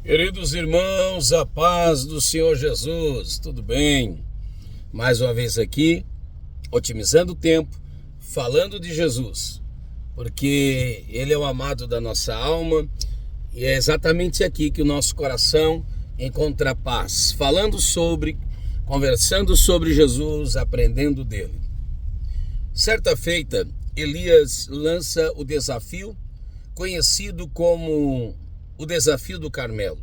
Queridos irmãos, a paz do Senhor Jesus, tudo bem? Mais uma vez aqui, otimizando o tempo, falando de Jesus, porque Ele é o amado da nossa alma e é exatamente aqui que o nosso coração encontra paz, conversando sobre Jesus, aprendendo dele. Certa feita, Elias lança o desafio conhecido como o desafio do Carmelo.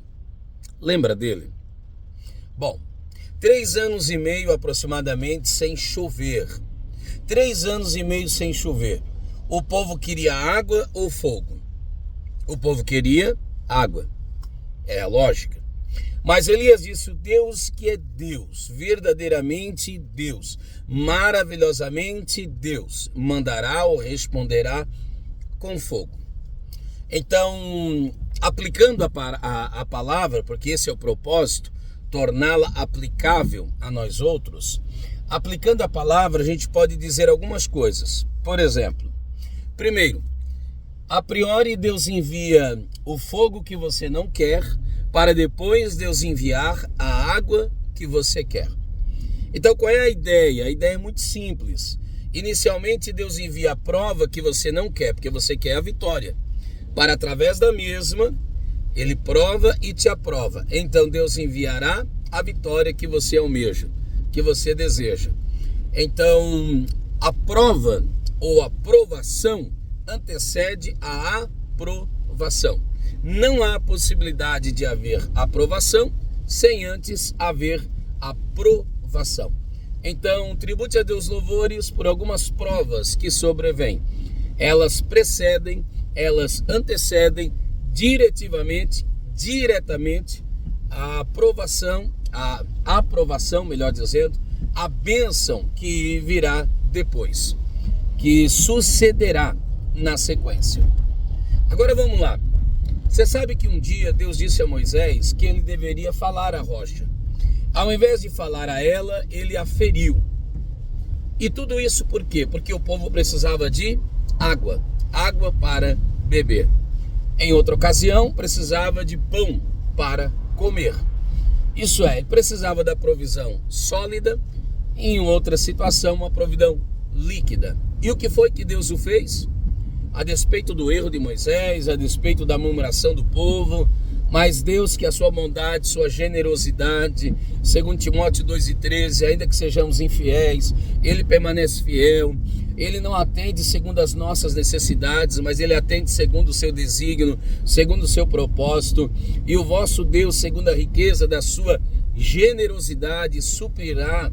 Lembra dele? Bom, 3 anos e meio aproximadamente sem chover. 3 anos e meio sem chover. O povo queria água ou fogo? O povo queria água. É a lógica. Mas Elias disse: o Deus que é Deus, verdadeiramente Deus, maravilhosamente Deus, mandará ou responderá com fogo. Então, aplicando a palavra, porque esse é o propósito, torná-la aplicável a nós outros, aplicando a palavra, a gente pode dizer algumas coisas. Por exemplo, primeiro, a priori Deus envia o fogo que você não quer, para depois Deus enviar a água que você quer. Então, qual é a ideia? A ideia é muito simples. Inicialmente, Deus envia a prova que você não quer, porque você quer a vitória. Para através da mesma, Ele prova e te aprova. Então Deus enviará a vitória que você almeja, que você deseja. Então a prova ou a provação antecede a aprovação. Não há possibilidade de haver aprovação sem antes haver aprovação. Então tribute a Deus louvores por algumas provas que sobrevêm. Elas precedem, elas antecedem diretamente a aprovação, melhor dizendo, a bênção que virá depois, que sucederá na sequência. Agora vamos lá. Você sabe que um dia Deus disse a Moisés que ele deveria falar à rocha. Ao invés de falar a ela, ele a feriu. E tudo isso por quê? Porque o povo precisava de água para beber. Em outra ocasião, precisava de pão para comer. Isso é, ele precisava da provisão sólida, e em outra situação, uma provisão líquida. E o que foi que Deus o fez? A despeito do erro de Moisés, a despeito da murmuração do povo, mas Deus, que a sua bondade, sua generosidade, segundo Timóteo 2:13, ainda que sejamos infiéis, Ele permanece fiel. Ele não atende segundo as nossas necessidades, mas Ele atende segundo o seu desígnio, segundo o seu propósito. E o vosso Deus, segundo a riqueza da sua generosidade, suprirá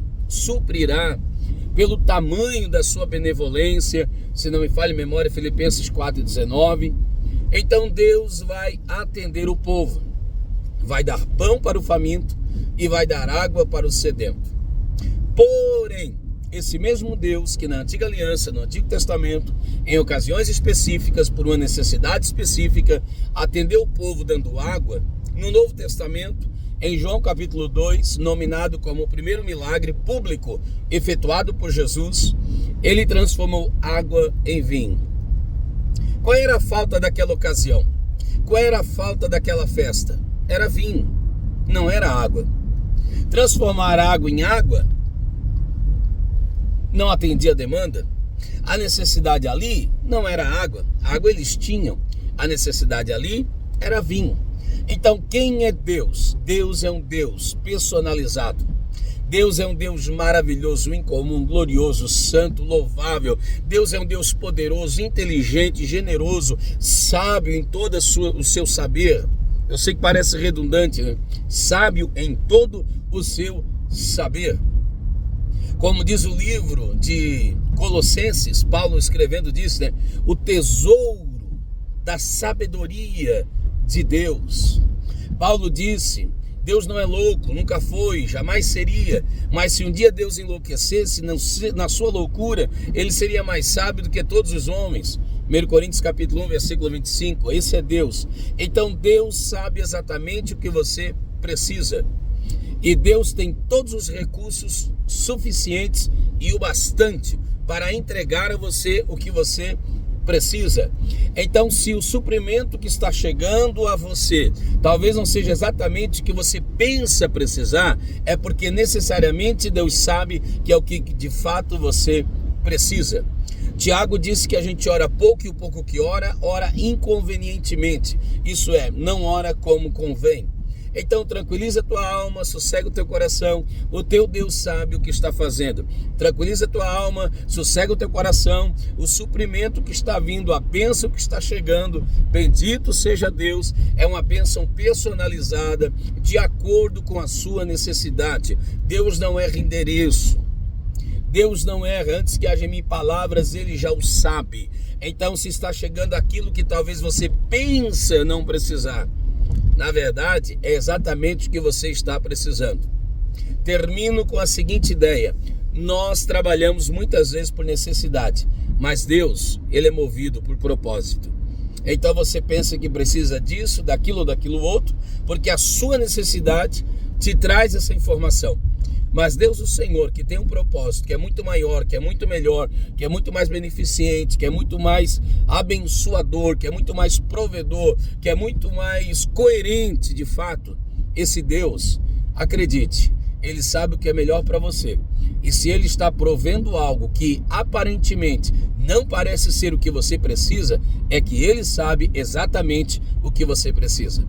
pelo tamanho da sua benevolência, se não me falha a memória, Filipenses 4:19. Então Deus vai atender o povo, vai dar pão para o faminto e vai dar água para o sedento. Porém, esse mesmo Deus que na antiga aliança, no Antigo Testamento, em ocasiões específicas, por uma necessidade específica, atendeu o povo dando água, no Novo Testamento, em João capítulo 2, nominado como o primeiro milagre público efetuado por Jesus, Ele transformou água em vinho. Qual era a falta daquela ocasião? Qual era a falta daquela festa? Era vinho, não era água. Transformar água em água não atendia a demanda. A necessidade ali não era água. A água eles tinham. A necessidade ali era vinho. Então quem é Deus? Deus é um Deus personalizado. Deus é um Deus maravilhoso, incomum, glorioso, santo, louvável. Deus é um Deus poderoso, inteligente, generoso, sábio em todo o seu saber. Eu sei que parece redundante, né? Sábio em todo o seu saber. Como diz o livro de Colossenses, Paulo escrevendo disso, né? O tesouro da sabedoria de Deus. Paulo disse: Deus não é louco, nunca foi, jamais seria, mas se um dia Deus enlouquecesse na sua loucura, Ele seria mais sábio do que todos os homens. 1 Coríntios capítulo 1, versículo 25, esse é Deus. Então Deus sabe exatamente o que você precisa. E Deus tem todos os recursos suficientes e o bastante para entregar a você o que você precisa. Então, se o suprimento que está chegando a você talvez não seja exatamente o que você pensa precisar, é porque necessariamente Deus sabe que é o que de fato você precisa. Tiago disse que a gente ora pouco, e o pouco que ora inconvenientemente. Isso é, não ora como convém. Então tranquiliza a tua alma, sossega o teu coração, o teu Deus sabe o que está fazendo. Tranquiliza a tua alma, sossega o teu coração, o suprimento que está vindo, a bênção que está chegando, bendito seja Deus, é uma bênção personalizada, de acordo com a sua necessidade. Deus não erra endereço. Deus não erra, antes que haja em mim palavras, Ele já o sabe. Então, se está chegando aquilo que talvez você pensa não precisar, na verdade, é exatamente o que você está precisando. Termino com a seguinte ideia: nós trabalhamos muitas vezes por necessidade, mas Deus, Ele é movido por propósito. Então você pensa que precisa disso, daquilo ou daquilo outro, porque a sua necessidade te traz essa informação. Mas Deus, o Senhor, que tem um propósito, que é muito maior, que é muito melhor, que é muito mais beneficente, que é muito mais abençoador, que é muito mais provedor, que é muito mais coerente de fato, esse Deus, acredite, Ele sabe o que é melhor para você. E se Ele está provendo algo que aparentemente não parece ser o que você precisa, é que Ele sabe exatamente o que você precisa.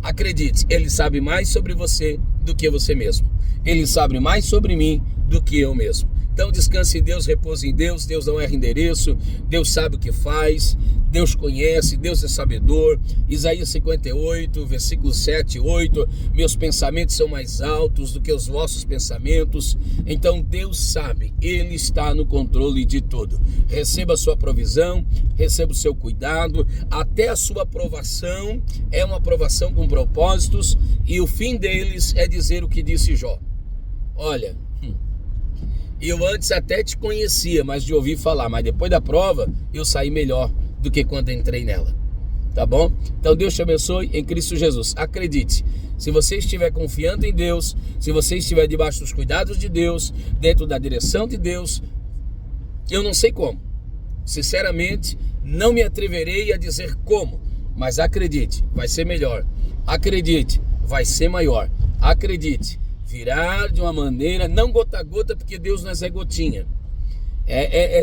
Acredite, Ele sabe mais sobre você do que você mesmo. Ele sabe mais sobre mim do que eu mesmo. Então descanse em Deus, repouse em Deus. Deus não erra endereço, Deus sabe o que faz, Deus conhece, Deus é sabedor. Isaías 58, versículos 7 e 8, meus pensamentos são mais altos do que os vossos pensamentos. Então Deus sabe, Ele está no controle de tudo. Receba a sua provisão, receba o seu cuidado, até a sua aprovação é uma aprovação com propósitos, e o fim deles é dizer o que disse Jó: olha, eu antes até te conhecia, mas de ouvir falar, mas depois da prova eu saí melhor do que quando entrei nela. Tá bom? Então Deus te abençoe em Cristo Jesus. Acredite, se você estiver confiando em Deus, se você estiver debaixo dos cuidados de Deus, dentro da direção de Deus, eu não sei como, sinceramente não me atreverei a dizer como, mas acredite, vai ser melhor. Acredite, vai ser maior. Acredite, virá de uma maneira, não gota a gota, porque Deus não é gotinha.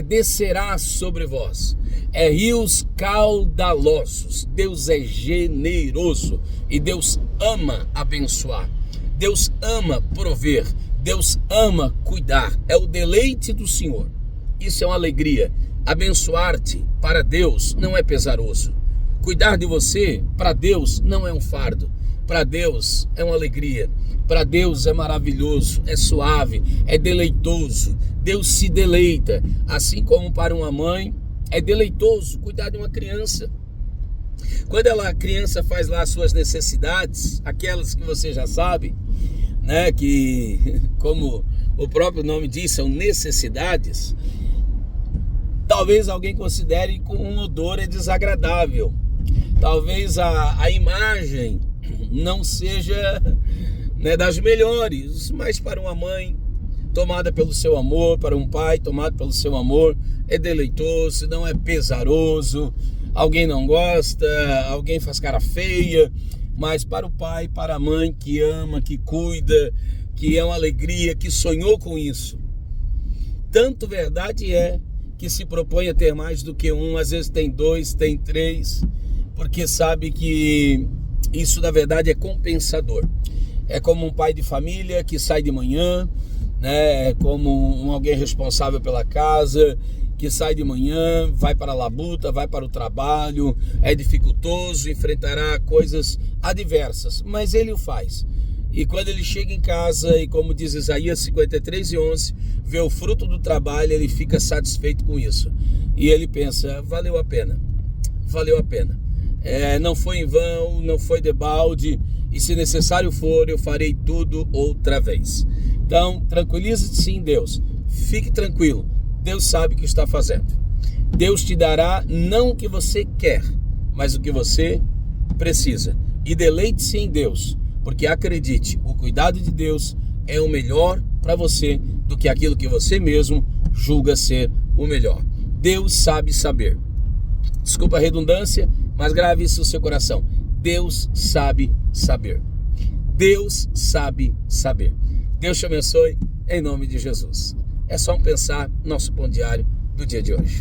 Descerá sobre vós. É rios caudalosos. Deus é generoso e Deus ama abençoar. Deus ama prover. Deus ama cuidar. É o deleite do Senhor. Isso é uma alegria. Abençoar-te para Deus não é pesaroso. Cuidar de você para Deus não é um fardo. Para Deus é uma alegria. Para Deus é maravilhoso, é suave, é deleitoso. Deus se deleita, assim como para uma mãe é deleitoso cuidar de uma criança. Quando a criança faz lá as suas necessidades, aquelas que você já sabe, né, que como o próprio nome diz, são necessidades, talvez alguém considere que um odor é desagradável. Talvez a imagem não seja, né, das melhores, mas para uma mãe tomada pelo seu amor, para um pai tomado pelo seu amor, é deleitoso, não é pesaroso. Alguém não gosta, alguém faz cara feia, mas para o pai, para a mãe que ama, que cuida, que é uma alegria, que sonhou com isso. Tanto verdade é que se propõe a ter mais do que um, às vezes tem 2, tem 3, porque sabe que isso na verdade é compensador. É como um pai de família que sai de manhã, né? É como alguém responsável pela casa, que sai de manhã, vai para a labuta, vai para o trabalho, é dificultoso, enfrentará coisas adversas, mas ele o faz. E quando ele chega em casa, e como diz Isaías 53:11, vê o fruto do trabalho, ele fica satisfeito com isso. E ele pensa, valeu a pena, valeu a pena. Não foi em vão, não foi debalde, e se necessário for, eu farei tudo outra vez. Então, tranquilize-se em Deus, fique tranquilo, Deus sabe o que está fazendo. Deus te dará não o que você quer, mas o que você precisa. E deleite-se em Deus, porque acredite, o cuidado de Deus é o melhor para você do que aquilo que você mesmo julga ser o melhor. Deus sabe saber. Desculpa a redundância, mas grave isso no seu coração. Deus sabe saber. Deus sabe saber. Deus te abençoe em nome de Jesus. É só um pensar, nosso pão diário do dia de hoje.